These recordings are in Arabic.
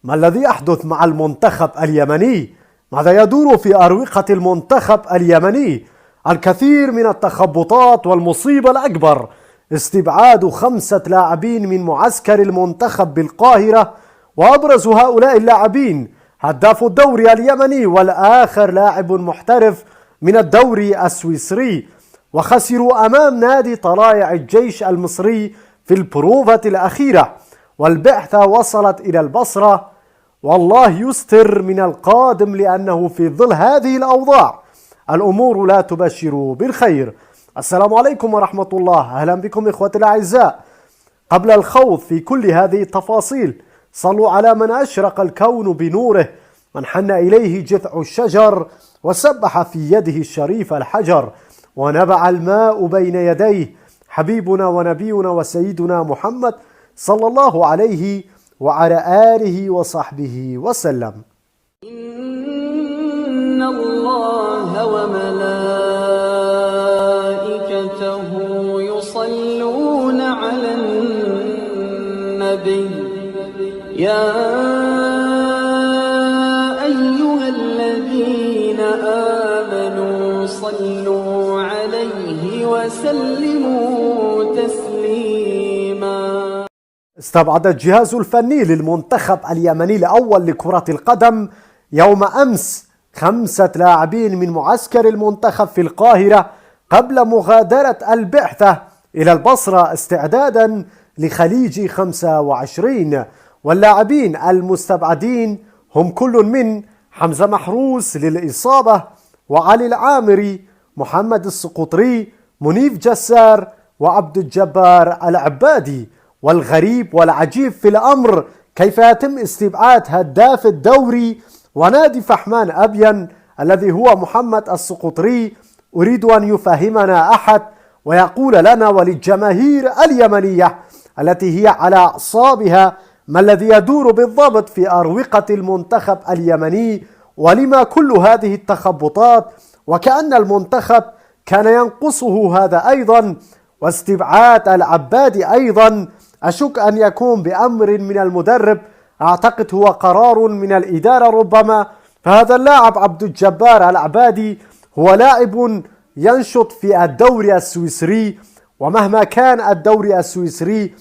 ما الذي يحدث مع المنتخب اليمني؟ ماذا يدور في أروقة المنتخب اليمني؟ الكثير من التخبطات، والمصيبة الأكبر استبعاد 5 لاعبين من معسكر المنتخب بالقاهرة، وأبرز هؤلاء اللاعبين هداف الدوري اليمني، والآخر لاعب محترف من الدوري السويسري، وخسروا أمام نادي طلائع الجيش المصري في البروفة الأخيرة، والبعثة وصلت إلى البصرة. والله يستر من القادم، لأنه في ظل هذه الأوضاع الأمور لا تبشر بالخير. السلام عليكم ورحمة الله، أهلا بكم إخوتي الأعزاء. قبل الخوض في كل هذه التفاصيل، صلوا على من أشرق الكون بنوره، من حن إليه جذع الشجر وسبح في يده الشريف الحجر، ونبع الماء بين يديه حبيبنا ونبينا وسيدنا محمد صلى الله عليه وعلى آله وصحبه وسلم. إن الله وملائكته يصلون على النبي يا أيها الذين آمنوا صلوا عليه وسلموا تسليما. استبعد الجهاز الفني للمنتخب اليمني الأول لكرة القدم يوم أمس 5 لاعبين من معسكر المنتخب في القاهرة قبل مغادرة البعثة إلى البصرة استعدادا لخليج 25. واللاعبين المستبعدين هم كل من حمزة محروس للإصابة، وعلي العامري، محمد السقطري، منيف جسار، وعبد الجبار العبادي. والغريب والعجيب في الأمر كيف يتم استبعاد هداف الدوري ونادي فحمان أبين الذي هو محمد السقطري. أريد أن يفهمنا أحد ويقول لنا وللجماهير اليمنية التي هي على أعصابها ما الذي يدور بالضبط في أروقة المنتخب اليمني، ولما كل هذه التخبطات، وكأن المنتخب كان ينقصه هذا أيضا، واستبعاد العبادي أيضا أشك أن يكون بأمر من المدرب، أعتقد هو قرار من الإدارة ربما. فهذا اللاعب عبد الجبار العبادي هو لاعب ينشط في الدوري السويسري، ومهما كان الدوري السويسري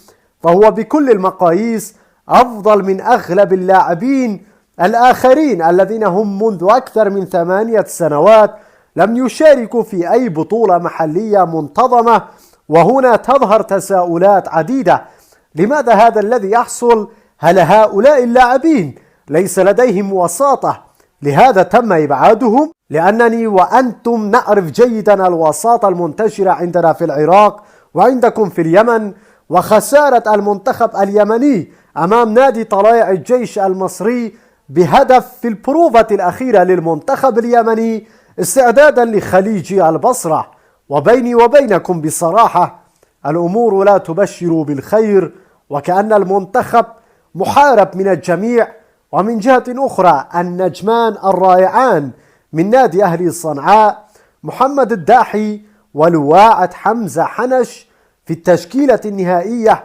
فهو بكل المقاييس أفضل من أغلب اللاعبين الآخرين الذين هم منذ أكثر من 8 سنوات لم يشاركوا في أي بطولة محلية منتظمة. وهنا تظهر تساؤلات عديدة، لماذا هذا الذي يحصل؟ هل هؤلاء اللاعبين ليس لديهم وساطة لهذا تم إبعادهم؟ لأنني وأنتم نعرف جيدا الوساطة المنتشرة عندنا في العراق وعندكم في اليمن، وخسارة المنتخب اليمني أمام نادي طلائع الجيش المصري بهدف في البروفة الأخيرة للمنتخب اليمني استعدادا لخليج البصرة. وبيني وبينكم بصراحة الأمور لا تبشر بالخير، وكأن المنتخب محارب من الجميع. ومن جهة أخرى النجمان الرائعان من نادي أهلي صنعاء محمد الداحي ولواعة حمزة حنش في التشكيلة النهائية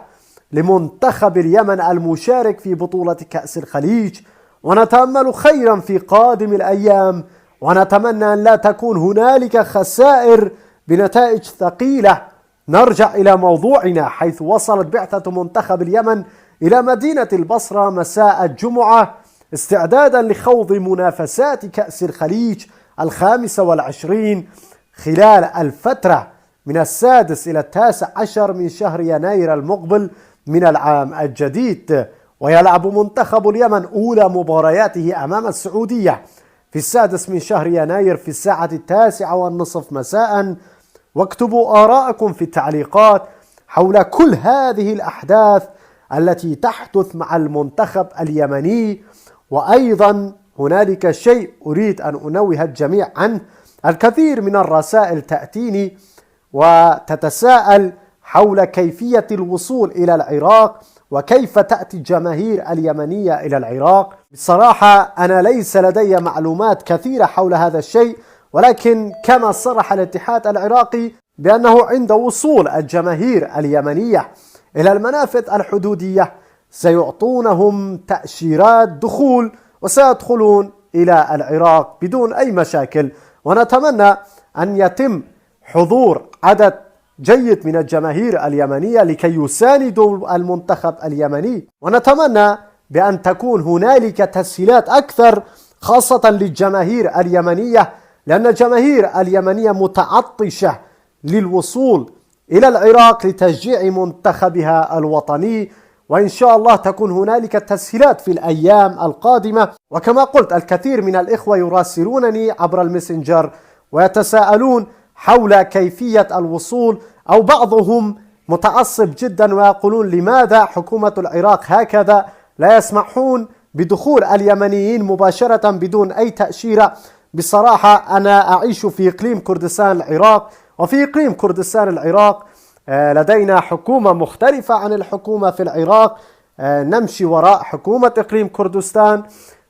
لمنتخب اليمن المشارك في بطولة كأس الخليج. ونتأمل خيرا في قادم الأيام، ونتمنى أن لا تكون هنالك خسائر بنتائج ثقيلة. نرجع إلى موضوعنا، حيث وصلت بعثة منتخب اليمن إلى مدينة البصرة مساء الجمعة استعدادا لخوض منافسات كأس الخليج 25 خلال الفترة من 6 إلى 19 من شهر يناير المقبل من العام الجديد. ويلعب منتخب اليمن أولى مبارياته أمام السعودية في 6 من شهر يناير في الساعة 9:30 مساء. واكتبوا آراءكم في التعليقات حول كل هذه الأحداث التي تحدث مع المنتخب اليمني. وأيضا هنالك شيء أريد أن أنوه الجميع عنه، الكثير من الرسائل تأتيني وتتساءل حول كيفية الوصول إلى العراق وكيف تأتي الجماهير اليمنية إلى العراق. بصراحة أنا ليس لدي معلومات كثيرة حول هذا الشيء، ولكن كما صرح الاتحاد العراقي بأنه عند وصول الجماهير اليمنية إلى المنافذ الحدودية سيعطونهم تأشيرات دخول وسيدخلون إلى العراق بدون أي مشاكل. ونتمنى أن يتم حضور عدد جيد من الجماهير اليمنية لكي يساندوا المنتخب اليمني، ونتمنى بأن تكون هنالك تسهيلات أكثر خاصة للجماهير اليمنية، لأن الجماهير اليمنية متعطشة للوصول إلى العراق لتشجيع منتخبها الوطني، وإن شاء الله تكون هنالك تسهيلات في الأيام القادمة. وكما قلت الكثير من الإخوة يراسلونني عبر الماسنجر ويتساءلون حول كيفية الوصول، أو بعضهم متعصب جدا ويقولون لماذا حكومة العراق هكذا لا يسمحون بدخول اليمنيين مباشرة بدون أي تأشيرة. بصراحة أنا أعيش في إقليم كردستان العراق، وفي إقليم كردستان العراق لدينا حكومة مختلفة عن الحكومة في العراق، نمشي وراء حكومة إقليم كردستان،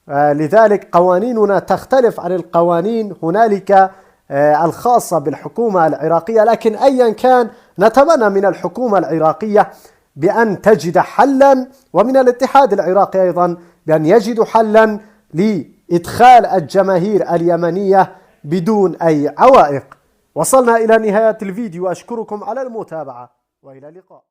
لذلك قوانيننا تختلف عن القوانين هنالك الخاصة بالحكومة العراقية. لكن أيا كان نتمنى من الحكومة العراقية بأن تجد حلا، ومن الاتحاد العراقي أيضا بأن يجدوا حلا لإدخال الجماهير اليمنية بدون أي عوائق. وصلنا إلى نهاية الفيديو، أشكركم على المتابعة وإلى اللقاء.